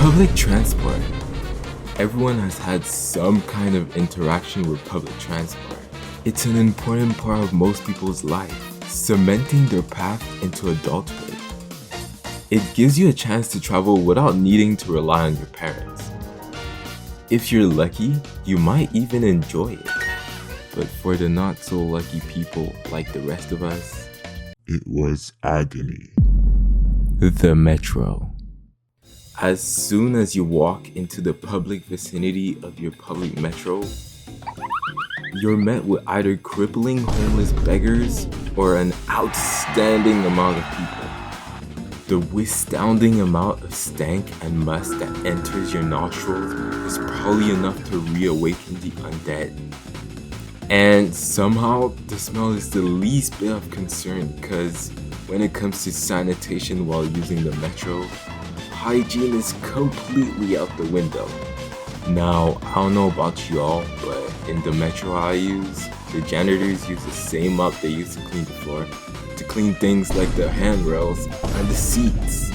Public transport. Everyone has had some kind of interaction with public transport. It's an important part of most people's life, cementing their path into adulthood. It gives you a chance to travel without needing to rely on your parents. If you're lucky, you might even enjoy it. But for the not so lucky people like the rest of us, it was agony. The metro. As soon as you walk into the public vicinity of your public metro, you're met with either crippling homeless beggars or an outstanding amount of people. The astounding amount of stank and must that enters your nostrils is probably enough to reawaken the undead. And somehow, the smell is the least bit of concern because when it comes to sanitation while using the metro, hygiene is completely out the window. Now, I don't know about y'all, but in the metro I use, the janitors use the same mop they use to clean the floor to clean things like the handrails and the seats.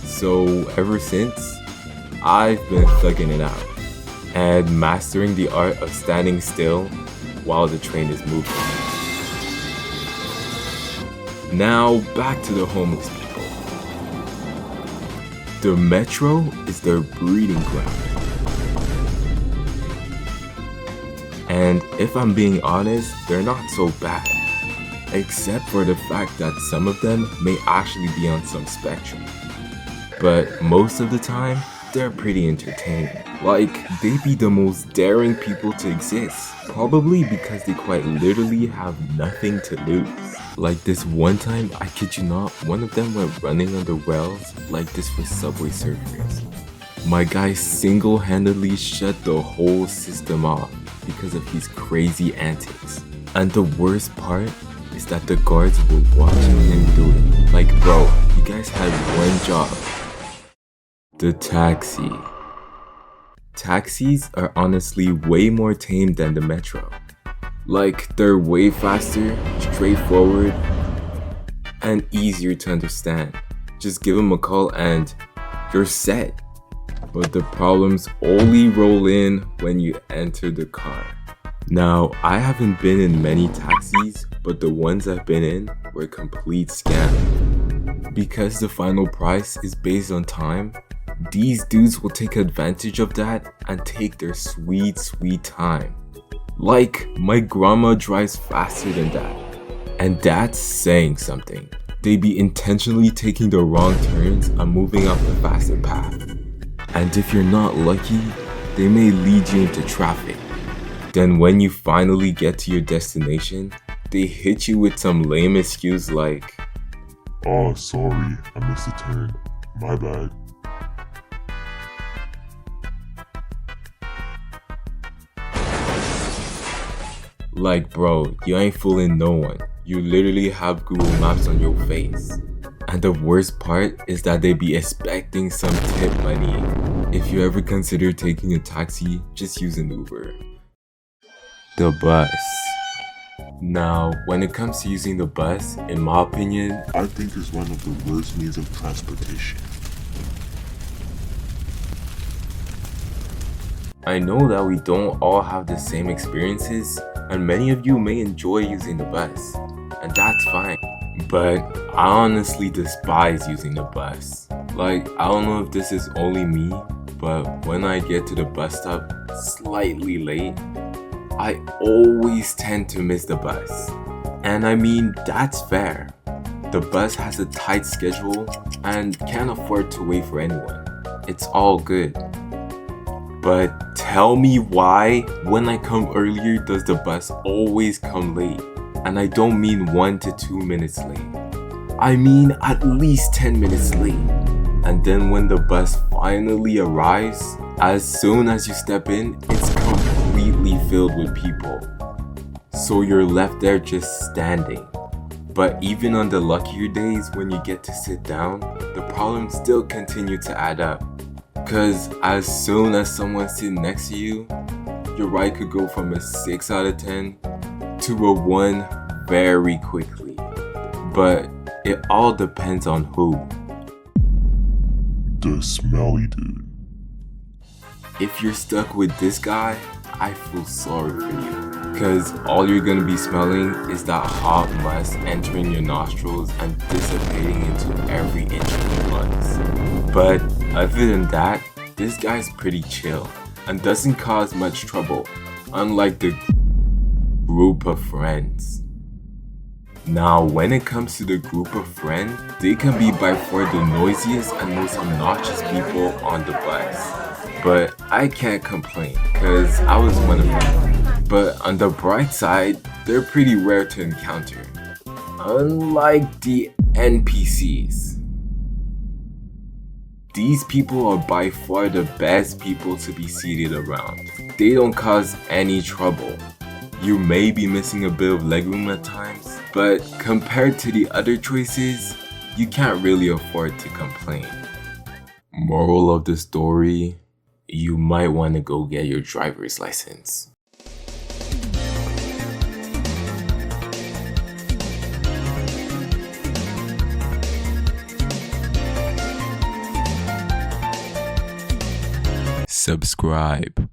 So ever since, I've been thugging it out and mastering the art of standing still while the train is moving. Now back to the homeless people. The metro is their breeding ground. And if I'm being honest, they're not so bad. Except for the fact that some of them may actually be on some spectrum. But most of the time, they're pretty entertaining. Like, they be the most daring people to exist. Probably because they quite literally have nothing to lose. Like this one time, I kid you not, one of them went running on the rails like this for Subway Surfers. My guy single-handedly shut the whole system off because of his crazy antics. And the worst part is that the guards were watching him do it. Like, bro, you guys had one job. The taxi. Taxis are honestly way more tame than the metro. Like, they're way faster, straightforward, and easier to understand. Just give them a call and you're set. But the problems only roll in when you enter the car. Now, I haven't been in many taxis, but the ones I've been in were a complete scam. Because the final price is based on time, these dudes will take advantage of that and take their sweet time. Like, my grandma drives faster than that. And that's saying something. They be intentionally taking the wrong turns and moving off the faster path. And if you're not lucky, they may lead you into traffic. Then when you finally get to your destination, they hit you with some lame excuse like, "Oh, sorry, I missed a turn. My bad." Like, bro, you ain't fooling no one. You literally have Google Maps on your face. And the worst part is that they be expecting some tip money. If you ever consider taking a taxi, just use an Uber. The bus. Now, when it comes to using the bus, in my opinion, I think it's one of the worst means of transportation. I know that we don't all have the same experiences, and many of you may enjoy using the bus, and that's fine. But I honestly despise using the bus. Like, I don't know if this is only me, but when I get to the bus stop slightly late, I always tend to miss the bus. And I mean, that's fair. The bus has a tight schedule and can't afford to wait for anyone. It's all good. But tell me why, when I come earlier, does the bus always come late? And I don't mean 1 to 2 minutes late. I mean at least 10 minutes late. And then when the bus finally arrives, as soon as you step in, it's completely filled with people. So you're left there just standing. But even on the luckier days when you get to sit down, the problems still continue to add up. Cause as soon as someone's sitting next to you, your ride could go from a 6 out of 10 to a 1 very quickly. But it all depends on who. the smelly dude. If you're stuck with this guy, I feel sorry for you. Because all you're gonna be smelling is that hot must entering your nostrils and dissipating into every inch of your lungs. But other than that, this guy's pretty chill and doesn't cause much trouble, unlike the group of friends. Now, when it comes to the group of friends, they can be by far the noisiest and most obnoxious people on the bus. But I can't complain, cause I was one of them. But on the bright side, they're pretty rare to encounter. Unlike the NPCs. These people are by far the best people to be seated around. They don't cause any trouble. You may be missing a bit of legroom at times, but compared to the other choices, you can't really afford to complain. Moral of the story, you might want to go get your driver's license. Subscribe.